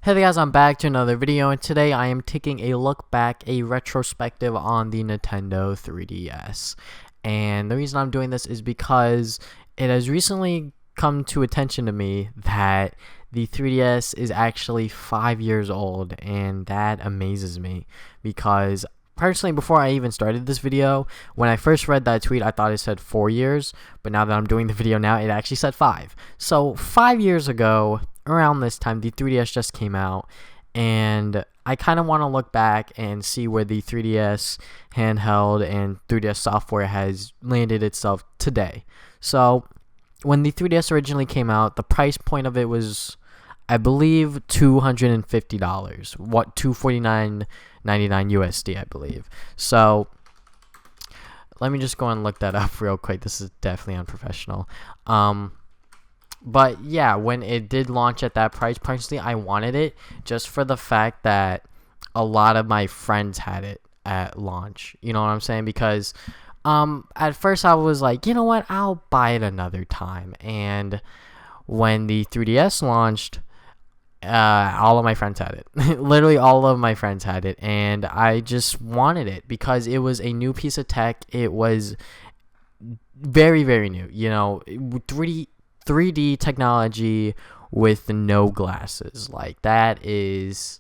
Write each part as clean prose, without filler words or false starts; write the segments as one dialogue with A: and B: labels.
A: Hey there guys, I'm back to another video, and today I am taking a look back, a retrospective on the Nintendo 3DS. And the reason I'm doing this is because it has recently come to attention to me that the 3DS is actually 5 years old, and that amazes me because personally, before I even started this video, when I first read that tweet, I thought it said 4 years, but now that I'm doing the video now, it actually said 5. So 5 years ago, around this time, the 3DS just came out, and I kind of want to look back and see where the 3DS handheld and 3DS software has landed itself today. So when the 3DS originally came out, the price point of it was, I believe, $250. What, $249.99 USD, I believe. So let me just go and look that up real quick. This is definitely unprofessional. But yeah, when it did launch at that price, personally, I wanted it just for the fact that a lot of my friends had it at launch. You know what I'm saying? Because at first I was like, you know what, I'll buy it another time. And when the 3DS launched, all of my friends had it. Literally all of my friends had it, and I just wanted it because it was a new piece of tech. It was very, very new. You know, 3D technology with no glasses. Like that is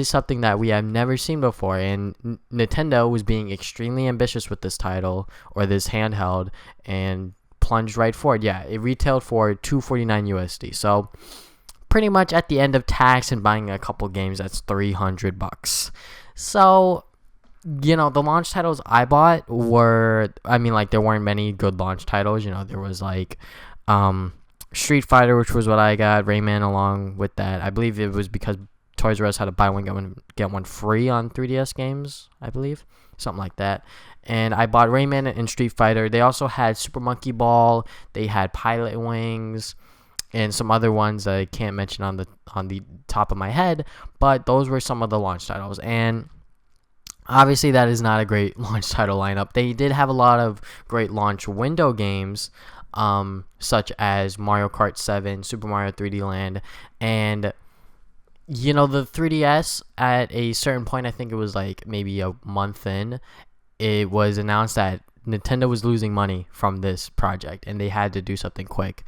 A: something that we have never seen before, and Nintendo was being extremely ambitious with this title or this handheld and plunged right forward. Yeah, it retailed for $249 USD. So pretty much at the end of tax and buying a couple games, that's $300. So, you know, the launch titles I bought were, I mean, like, there weren't many good launch titles. You know, there was like Street Fighter, which was what I got, Rayman along with that. I believe it was because Toys R Us had a buy one get one free on 3DS games, I believe, something like that. And I bought Rayman and Street Fighter. They also had Super Monkey Ball, they had Pilot Wings, and some other ones that I can't mention on the top of my head, but those were some of the launch titles. And obviously that is not a great launch title lineup. They did have a lot of great launch window games, such as Mario Kart 7, Super Mario 3D Land, and you know, the 3DS at a certain point, I think it was like maybe a month in, it was announced that Nintendo was losing money from this project and they had to do something quick.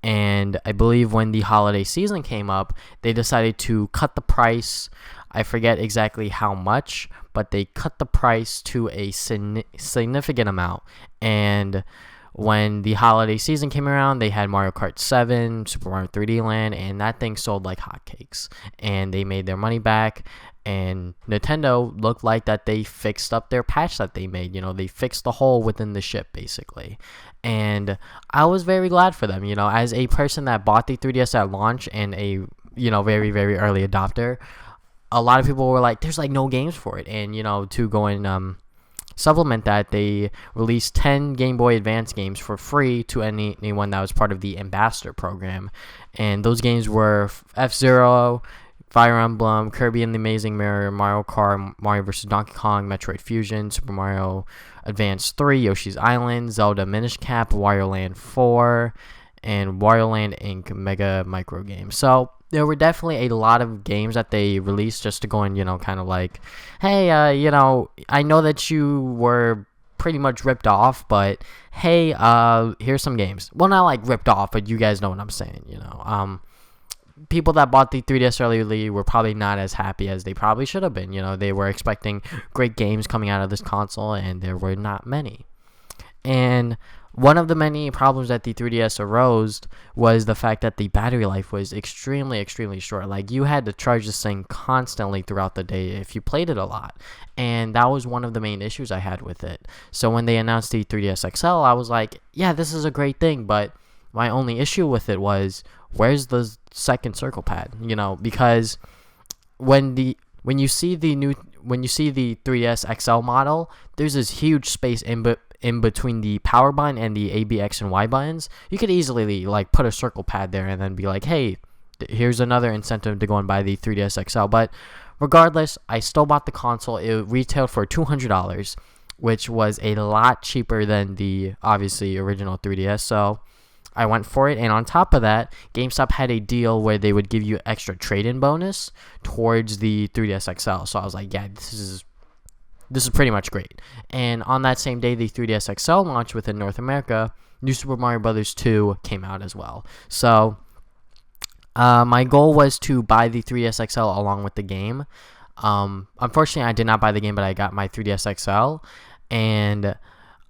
A: And I believe when the holiday season came up, they decided to cut the price. I forget exactly how much, but they cut the price to a significant amount. And when the holiday season came around, they had Mario Kart 7, Super Mario 3D Land, and that thing sold like hotcakes. And they made their money back. And Nintendo looked like that they fixed up their patch that they made. You know, they fixed the hole within the ship, basically. And I was very glad for them. You know, as a person that bought the 3DS at launch and a, you know, very, very early adopter, a lot of people were like, there's like no games for it. And, you know, to go and supplement that, they released 10 Game Boy Advance games for free to anyone that was part of the Ambassador program. And those games were F-Zero, Fire Emblem, Kirby and the Amazing Mirror, Mario Kart, Mario vs. Donkey Kong, Metroid Fusion, Super Mario Advance 3, Yoshi's Island, Zelda Minish Cap, Wario Land 4, and Wario Land Inc. Mega Micro Games. So there were definitely a lot of games that they released just to go and, you know, kind of like, hey, you know, I know that you were pretty much ripped off, but hey, here's some games. Well, not like ripped off, but you guys know what I'm saying, you know. People that bought the 3DS early were probably not as happy as they probably should have been. You know, they were expecting great games coming out of this console, and there were not many. And one of the many problems that the 3DS arose was the fact that the battery life was extremely, extremely short. Like, you had to charge this thing constantly throughout the day if you played it a lot. And that was one of the main issues I had with it. So when they announced the 3DS XL, I was like, yeah, this is a great thing, but my only issue with it was, where's the second circle pad? You know, because when you see the 3DS XL model, there's this huge space in between the power button and the A, B, X, and Y buttons. You could easily like put a circle pad there and then be like, hey, here's another incentive to go and buy the 3DS XL. But regardless, I still bought the console. It retailed for $200, which was a lot cheaper than the obviously original 3DS. So I went for it, and on top of that, GameStop had a deal where they would give you extra trade-in bonus towards the 3DS XL. So I was like, yeah, this is pretty much great. And on that same day, the 3DS XL launched within North America. New Super Mario Bros. 2 came out as well. So my goal was to buy the 3DS XL along with the game. Unfortunately, I did not buy the game, but I got my 3DS XL, and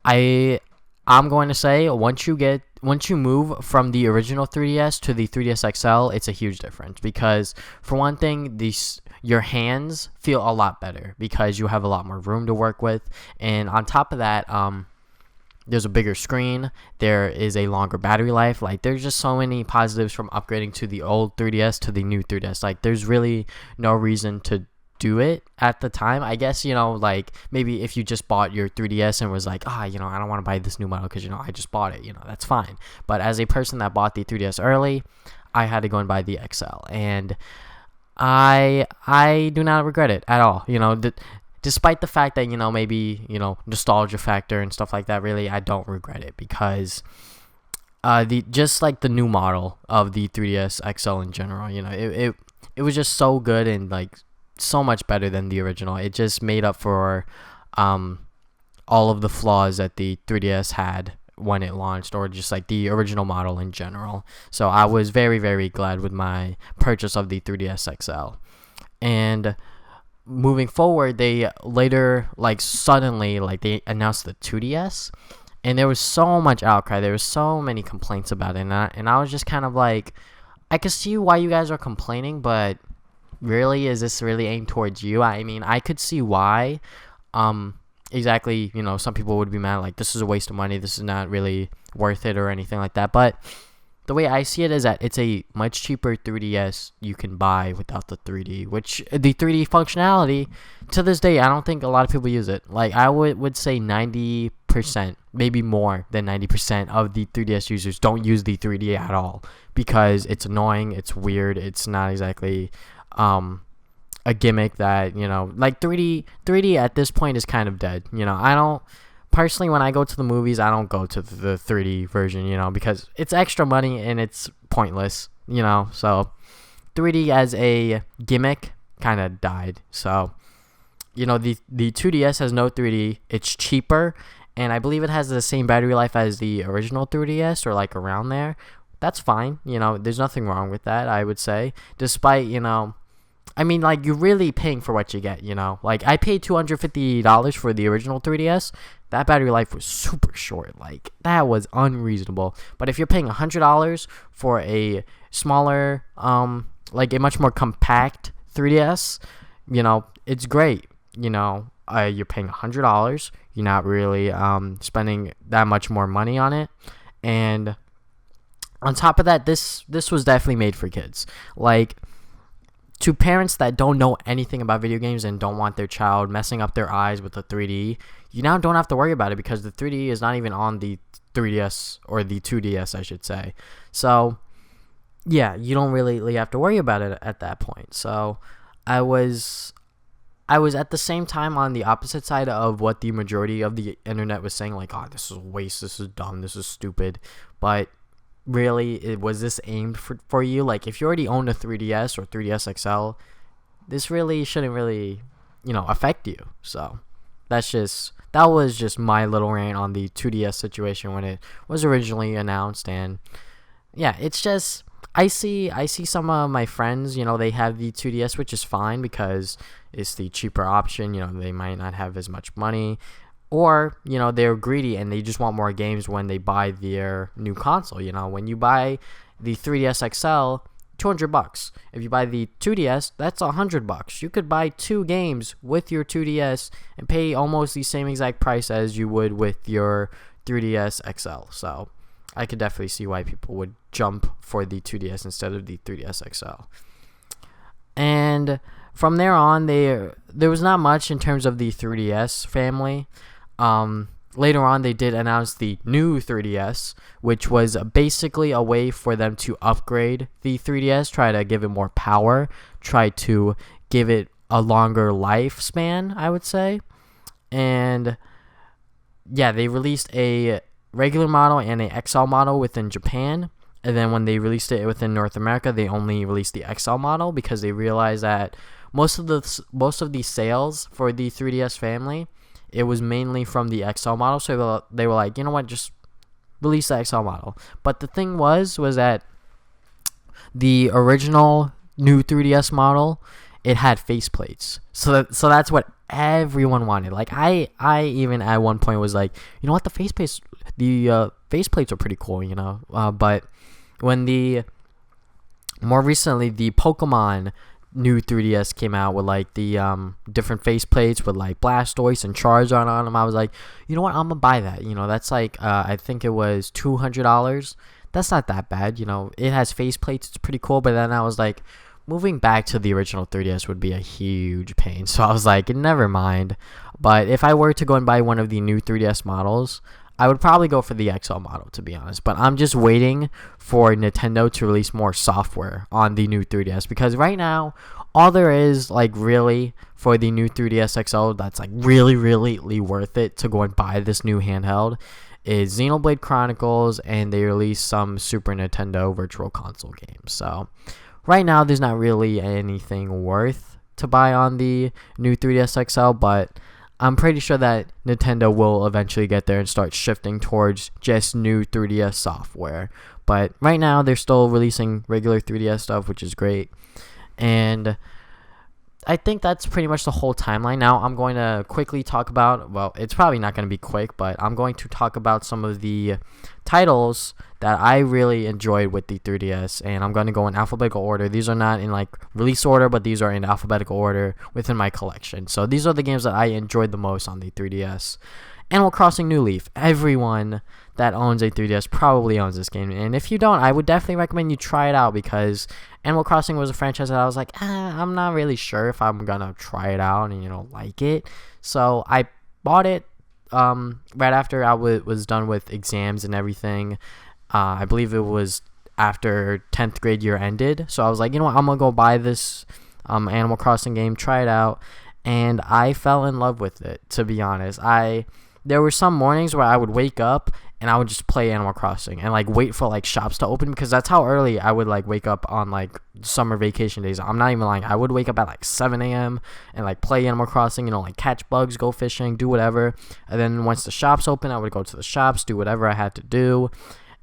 A: I'm going to say once you move from the original 3DS to the 3DS XL, it's a huge difference, because for one thing, your hands feel a lot better because you have a lot more room to work with, and on top of that, there's a bigger screen, there is a longer battery life. Like, there's just so many positives from upgrading to the old 3DS to the new 3DS. Like, there's really no reason to do it at the time. I guess, like, maybe if you just bought your 3DS and was like, I don't want to buy this new model because, I just bought it, that's fine. But as a person that bought the 3DS early, I had to go and buy the XL, and I do not regret it at all. Despite the fact that, maybe, nostalgia factor and stuff like that, really, I don't regret it, because just like the new model of the 3DS XL in general, it was just so good, and like so much better than the original. It just made up for all of the flaws that the 3DS had when it launched, or just like the original model in general. So I was very, very glad with my purchase of the 3DS XL. And moving forward, they later, like, suddenly, like, they announced the 2DS, and there was so much outcry, there was so many complaints about it, and I was just kind of like, I could see why you guys are complaining, but really, is this really aimed towards you? I mean, I could see why. Exactly, some people would be mad, like, this is a waste of money, this is not really worth it or anything like that, but the way I see it is that it's a much cheaper 3DS you can buy without the 3D, which the 3D functionality, to this day, I don't think a lot of people use it. Like, I would say 90%, maybe more than 90% of the 3DS users don't use the 3D at all, because it's annoying, it's weird, it's not exactly a gimmick that, like 3D at this point is kind of dead. I don't, personally, when I go to the movies, I don't go to the 3D version, because it's extra money and it's pointless, so 3D as a gimmick kind of died. So, the 2DS has no 3D, it's cheaper, and I believe it has the same battery life as the original 3DS, or like around there. That's fine, there's nothing wrong with that, I would say, despite, I mean, like, you're really paying for what you get, Like, I paid $250 for the original 3DS. That battery life was super short. Like, that was unreasonable. But if you're paying $100 for a smaller, like a much more compact 3DS, it's great. You're paying $100. You're not really spending that much more money on it. And on top of that, this was definitely made for kids. Like, to parents that don't know anything about video games and don't want their child messing up their eyes with the 3D, you now don't have to worry about it, because the 3D is not even on the 3DS, or the 2DS, I should say. So, yeah, you don't really have to worry about it at that point. So, I was at the same time on the opposite side of what the majority of the internet was saying, like, oh, this is a waste, this is dumb, this is stupid. But really, was this aimed for you? Like, if you already own a 3DS or 3DS XL, this really shouldn't really, affect you. So that was just my little rant on the 2DS situation when it was originally announced. And yeah, it's just, I see some of my friends, they have the 2DS, which is fine because it's the cheaper option. They might not have as much money, or, they're greedy and they just want more games when they buy their new console. When you buy the 3DS XL, $200. If you buy the 2DS, that's $100. You could buy 2 games with your 2DS and pay almost the same exact price as you would with your 3DS XL. So I could definitely see why people would jump for the 2DS instead of the 3DS XL. And from there on, there was not much in terms of the 3DS family. Later on, they did announce the new 3DS, which was basically a way for them to upgrade the 3DS, try to give it more power, try to give it a longer lifespan, I would say. And yeah, they released a regular model and a XL model within Japan. And then when they released it within North America, they only released the XL model because they realized that most of the sales for the 3DS family, it was mainly from the XL model. So they were like, you know what, just release the XL model. But the thing was that the original new 3DS model, it had faceplates. So that's what everyone wanted. Like I even at one point was like, you know what, the faceplates are pretty cool, you know. But when more recently the Pokemon new 3DS came out with like the different faceplates with like Blastoise and Charizard on them, I was like, you know what, I'm gonna buy that. You know, that's like I think it was $200. That's not that bad, you know. It has faceplates, it's pretty cool. But then I was like, moving back to the original 3DS would be a huge pain. So I was like, never mind. But if I were to go and buy one of the new 3DS models, I would probably go for the XL model, to be honest. But I'm just waiting for Nintendo to release more software on the new 3DS. Because right now, all there is, like, really, for the new 3DS XL that's, like, really, really worth it to go and buy this new handheld is Xenoblade Chronicles, and they released some Super Nintendo Virtual Console games. So right now, there's not really anything worth to buy on the new 3DS XL, but I'm pretty sure that Nintendo will eventually get there and start shifting towards just new 3DS software. But right now, they're still releasing regular 3DS stuff, which is great. And I think that's pretty much the whole timeline. Now, I'm going to quickly talk about, well, it's probably not going to be quick, but I'm going to talk about some of the titles that I really enjoyed with the 3DS, and I'm going to go in alphabetical order. These are not in like release order, but these are in alphabetical order within my collection. So these are the games that I enjoyed the most on the 3DS. Animal Crossing New Leaf. Everyone that owns a 3DS probably owns this game, and if you don't, I would definitely recommend you try it out, because Animal Crossing was a franchise that I was like, I'm not really sure if I'm gonna try it out and, you know, like it. So I bought it right after I was done with exams and everything. I believe it was after 10th grade year ended. So I was like, you know what, I'm gonna go buy this Animal Crossing game, try it out, and I fell in love with it, to be honest. There were some mornings where I would wake up and I would just play Animal Crossing and like wait for like shops to open, because that's how early I would like wake up on like summer vacation days. I'm not even lying. I would wake up at like 7 a.m. and like play Animal Crossing, you know, like catch bugs, go fishing, do whatever. And then once the shops open, I would go to the shops, do whatever I had to do.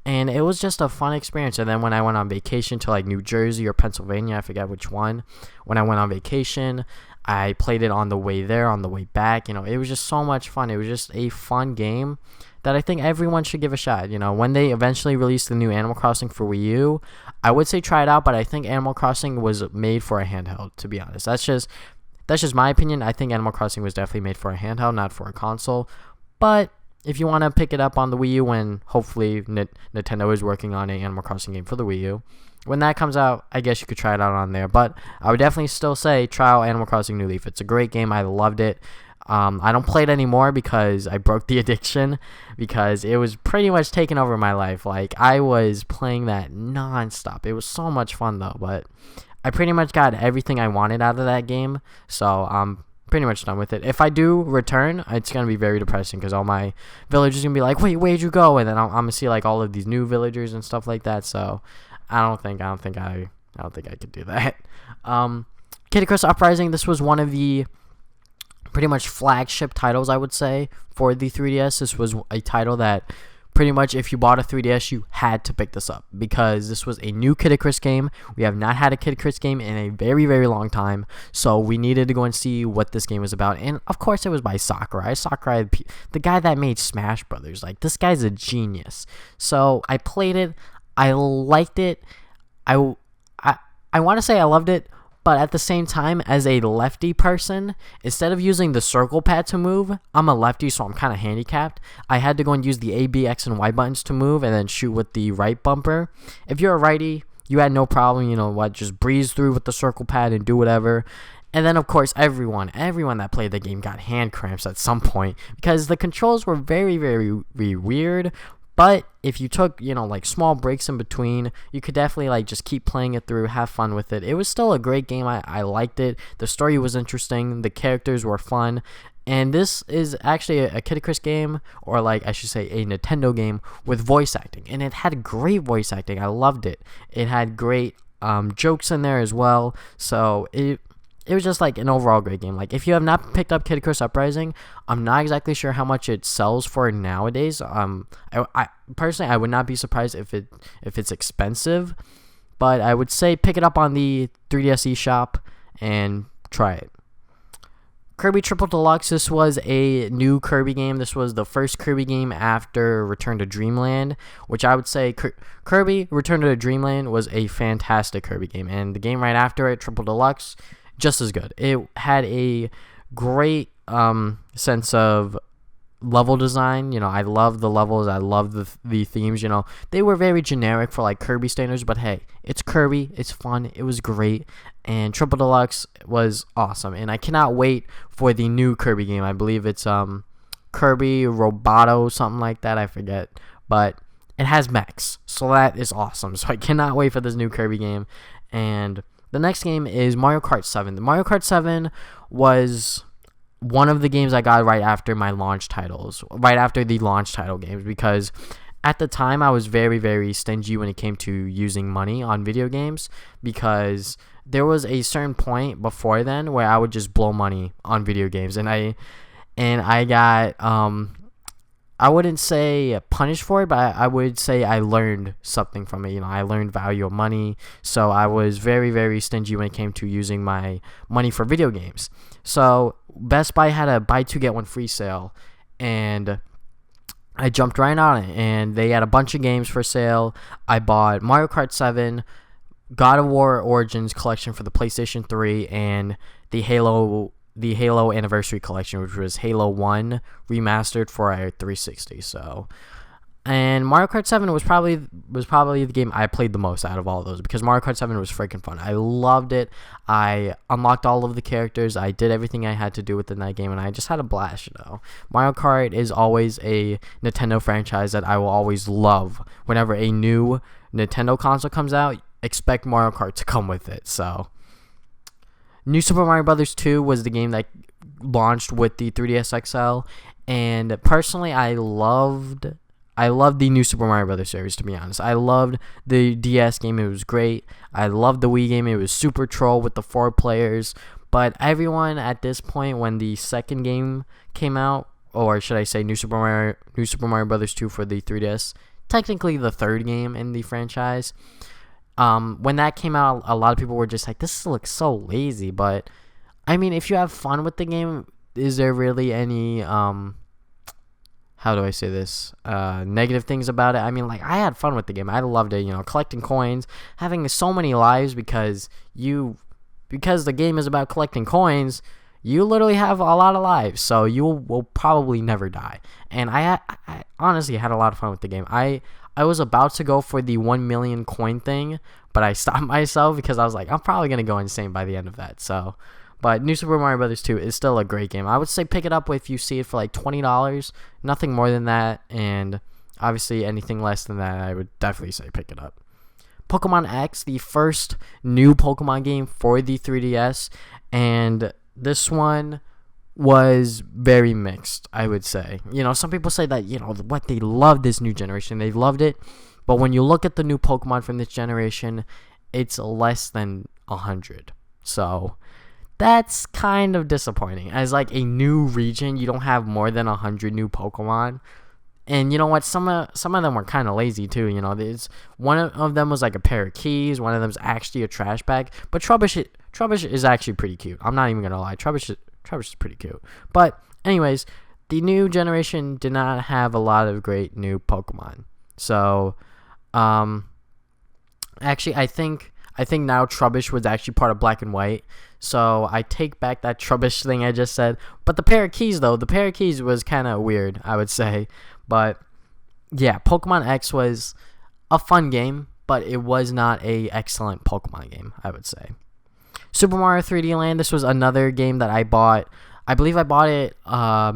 A: And it was just a fun experience. And then when I went on vacation to like New Jersey or Pennsylvania, I forget which one, when I went on vacation, I played it on the way there, on the way back. You know, it was just so much fun. It was just a fun game that I think everyone should give a shot. You know, when they eventually release the new Animal Crossing for Wii U, I would say try it out, but I think Animal Crossing was made for a handheld, to be honest. That's just my opinion. I think Animal Crossing was definitely made for a handheld, not for a console. But if you want to pick it up on the Wii U, when hopefully Nintendo is working on an Animal Crossing game for the Wii U, when that comes out, I guess you could try it out on there. But I would definitely still say try out Animal Crossing New Leaf. It's a great game. I loved it. I don't play it anymore because I broke the addiction, because it was pretty much taking over my life. Like, I was playing that nonstop. It was so much fun, though. But I pretty much got everything I wanted out of that game. So I'm pretty much done with it. If I do return, it's going to be very depressing, because all my villagers going to be like, wait, where'd you go? And then I'm going to see like all of these new villagers and stuff like that. So I don't think I could do that. Kid Icarus Uprising, this was one of the pretty much flagship titles, I would say, for the 3DS. This was a title that pretty much, if you bought a 3DS, you had to pick this up, because this was a new Kid Icarus game. We have not had a Kid Icarus game in a very, very long time, so we needed to go and see what this game was about. And of course, it was by Sakurai, the guy that made Smash Brothers. Like, this guy's a genius. So I played it. I liked it. I want to say I loved it, but at the same time, as a lefty person, instead of using the circle pad to move, I'm a lefty, so I'm kind of handicapped. I had to go and use the A, B, X, and Y buttons to move, and then shoot with the right bumper. If you're a righty, you had no problem, you know what, just breeze through with the circle pad and do whatever. And then, of course, everyone that played the game got hand cramps at some point, because the controls were very, very, very weird. But if you took, you know, like small breaks in between, you could definitely like just keep playing it through, have fun with it. It was still a great game. I liked it. The story was interesting. The characters were fun. And this is actually a Kid Icarus game, or like I should say a Nintendo game with voice acting. And it had great voice acting. I loved it. It had great jokes in there as well. So it was just like an overall great game. Like if you have not picked up Kid Icarus Uprising, I'm not exactly sure how much it sells for nowadays. I personally I would not be surprised if it's expensive, but I would say pick it up on the 3DS eShop and try it. Kirby Triple Deluxe. This was a new Kirby game. This was the first Kirby game after Return to Dreamland, which I would say Kirby Return to Dreamland was a fantastic Kirby game, and the game right after it, Triple Deluxe, just as good. It had a great sense of level design. I love the levels. I love the themes. They were very generic for like Kirby standards, but hey, it's Kirby. It's fun. It was great, and Triple Deluxe was awesome. And I cannot wait for the new Kirby game. I believe it's Kirby Roboto, something like that. I forget, but it has mechs, so that is awesome. So I cannot wait for this new Kirby game. And the next game is Mario Kart 7. The Mario Kart 7 was one of the games I got right after my launch titles, right after the launch title games, because at the time I was very, very stingy when it came to using money on video games, because there was a certain point before then where I would just blow money on video games, and I got I wouldn't say punished for it, but I would say I learned something from it. I learned value of money. So I was very, very stingy when it came to using my money for video games. So Best Buy had a buy two get one free sale, and I jumped right on it. And they had a bunch of games for sale. I bought Mario Kart 7, God of War Origins collection for the PlayStation 3, and the Halo Anniversary Collection, which was Halo 1 remastered for a 360. So, and Mario Kart 7 was probably the game I played the most out of all of those, because Mario Kart 7 was freaking fun. I loved it. I unlocked all of the characters. I did everything I had to do within that game, and I just had a blast. Mario Kart is always a Nintendo franchise that I will always love. Whenever a new Nintendo console comes out, expect Mario Kart to come with it. So, New Super Mario Bros. 2 was the game that launched with the 3DS XL, and personally, I loved the New Super Mario Bros. Series, to be honest. I loved the DS game. It was great. I loved the Wii game. It was super troll with the 4 players, but everyone at this point, when the second game came out, or should I say New Super Mario Bros. 2 for the 3DS, technically the third game in the franchise, when that came out, a lot of people were just like, this looks so lazy. But I mean, if you have fun with the game, is there really any how do I say this, negative things about it? I mean, like, I had fun with the game. I loved it, collecting coins, having so many lives, because the game is about collecting coins. You literally have a lot of lives, so you will probably never die. And I honestly had a lot of fun with the game. I was about to go for the 1 million coin thing, but I stopped myself because I was like, I'm probably going to go insane by the end of that. So, but New Super Mario Bros. 2 is still a great game. I would say pick it up if you see it for like $20, nothing more than that. And obviously anything less than that, I would definitely say pick it up. Pokemon X, the first new Pokemon game for the 3DS, and this one was very mixed, I would say. Some people say that, what, they love this new generation. They loved it. But when you look at the new Pokemon from this generation, it's less than 100. So that's kind of disappointing. As like a new region, you don't have more than 100 new Pokemon. And you know what? Some of them were kind of lazy too. One of them was like a pair of keys. One of them's actually a trash bag. But Trubbish is actually pretty cute. I'm not even gonna lie. Trubbish is pretty cute. But anyways, the new generation did not have a lot of great new Pokemon. So, actually, I think now Trubbish was actually part of Black and White. So I take back that Trubbish thing I just said. But the pair of keys was kind of weird, I would say. But yeah, Pokemon X was a fun game, but it was not a excellent Pokemon game, I would say. Super Mario 3D Land, this was another game that I bought. I believe I bought it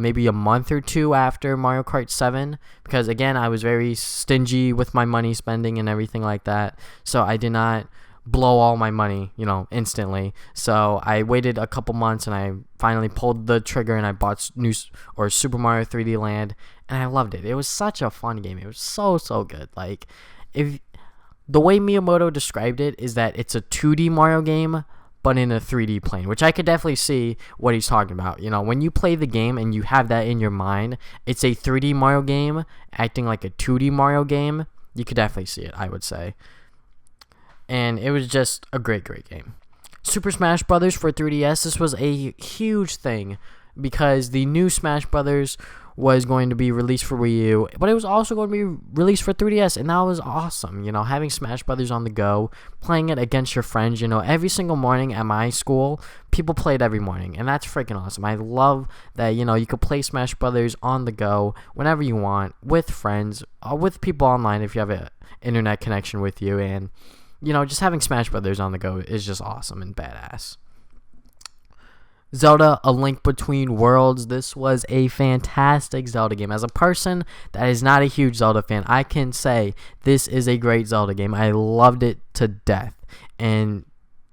A: maybe a month or two after Mario Kart 7, because again, I was very stingy with my money spending and everything like that. So I did not blow all my money, instantly. So I waited a couple months and I finally pulled the trigger and I bought Super Mario 3D Land, and I loved it. It was such a fun game. It was so good. Like, if the way Miyamoto described it is that it's a 2D Mario game but in a 3D plane, which I could definitely see what he's talking about. When you play the game and you have that in your mind, it's a 3D Mario game acting like a 2D Mario game. You could definitely see it, I would say. And it was just a great game. Super Smash Brothers for 3DS, this was a huge thing because the new Smash Brothers was going to be released for Wii U, but it was also going to be released for 3DS, and that was awesome. Having Smash Brothers on the go, playing it against your friends. Every single morning at my school, people played every morning, and that's freaking awesome. I love that, you could play Smash Brothers on the go whenever you want with friends, or with people online if you have an internet connection with you, and just having Smash Brothers on the go is just awesome and badass. Zelda: A Link Between Worlds. This was a fantastic Zelda game. As a person that is not a huge Zelda fan, I can say this is a great Zelda game. I loved it to death. And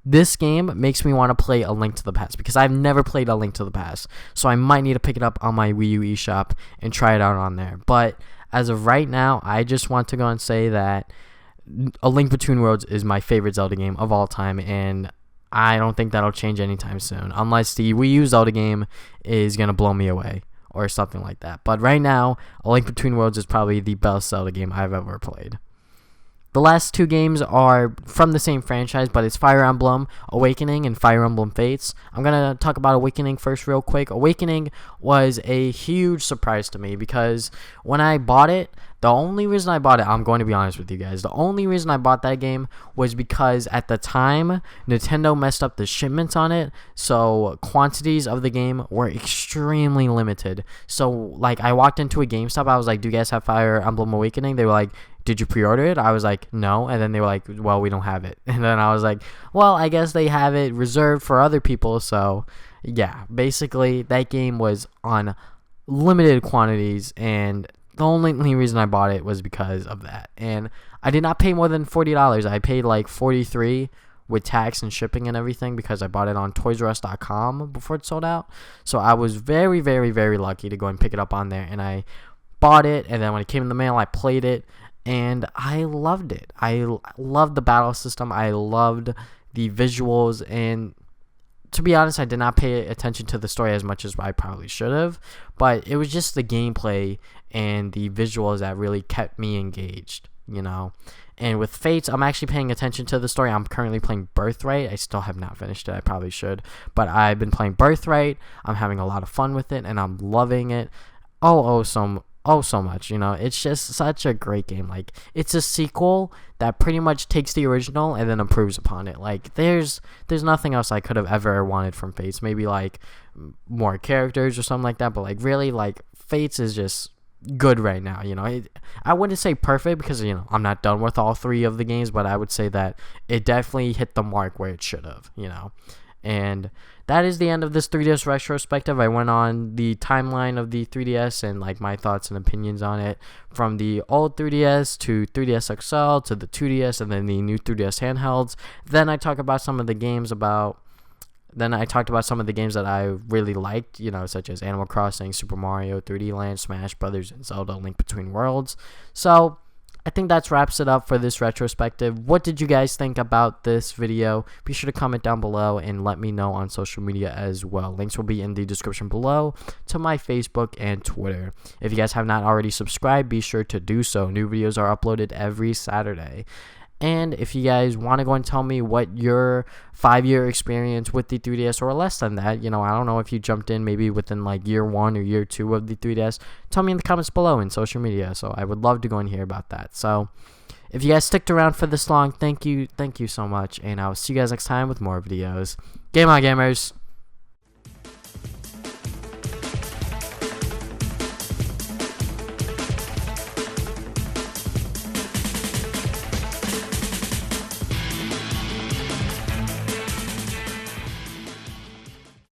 A: this game makes me want to play A Link to the Past because I've never played A Link to the Past. So I might need to pick it up on my Wii U eShop and try it out on there. But as of right now, I just want to go and say that A Link Between Worlds is my favorite Zelda game of all time, and I don't think that'll change anytime soon, unless the Wii U Zelda game is going to blow me away or something like that. But right now, A Link Between Worlds is probably the best Zelda game I've ever played. The last two games are from the same franchise, but it's Fire Emblem Awakening and Fire Emblem Fates. I'm going to talk about Awakening first real quick. Awakening was a huge surprise to me because when I bought it, the only reason I bought it, I'm going to be honest with you guys, the only reason I bought that game was because at the time, Nintendo messed up the shipments on it, so quantities of the game were extremely limited. So, like, I walked into a GameStop, I was like, do you guys have Fire Emblem Awakening? They were like, did you pre-order it? I was like, no. And then they were like, well, we don't have it. And then I was like, well, I guess they have it reserved for other people. So, yeah, basically, that game was on limited quantities, and the only reason I bought it was because of that. And I did not pay more than $40. I paid like $43 with tax and shipping and everything because I bought it on ToysRUs.com before it sold out. So I was very, very, very lucky to go and pick it up on there. And I bought it, and then when it came in the mail, I played it, and I loved it. I loved the battle system. I loved the visuals, and to be honest, I did not pay attention to the story as much as I probably should have, but it was just the gameplay and the visuals that really kept me engaged, And with Fates, I'm actually paying attention to the story. I'm currently playing Birthright. I still have not finished it. I probably should, but I've been playing Birthright. I'm having a lot of fun with it, and I'm loving it. So much, it's just such a great game. Like, it's a sequel that pretty much takes the original and then improves upon it. Like, there's nothing else I could have ever wanted from Fates. Maybe like more characters or something like that, but like really, like, Fates is just good right now. I wouldn't say perfect because I'm not done with all three of the games, but I would say that it definitely hit the mark where it should have. And that is the end of this 3DS retrospective. I went on the timeline of the 3DS and like my thoughts and opinions on it, from the old 3DS to 3DS XL to the 2DS and then the new 3DS handhelds. Then I talked about some of the games that I really liked, such as Animal Crossing, Super Mario 3D Land, Smash Brothers, and Zelda: Link Between Worlds. So I think that wraps it up for this retrospective. What did you guys think about this video? Be sure to comment down below and let me know on social media as well. Links will be in the description below to my Facebook and Twitter. If you guys have not already subscribed, be sure to do so. New videos are uploaded every Saturday. And if you guys want to go and tell me what your 5-year experience with the 3DS, or less than that, I don't know if you jumped in maybe within like year 1 or year 2 of the 3DS, tell me in the comments below in social media. So I would love to go and hear about that. So if you guys sticked around for this long, thank you so much. And I'll see you guys next time with more videos. Game on, gamers.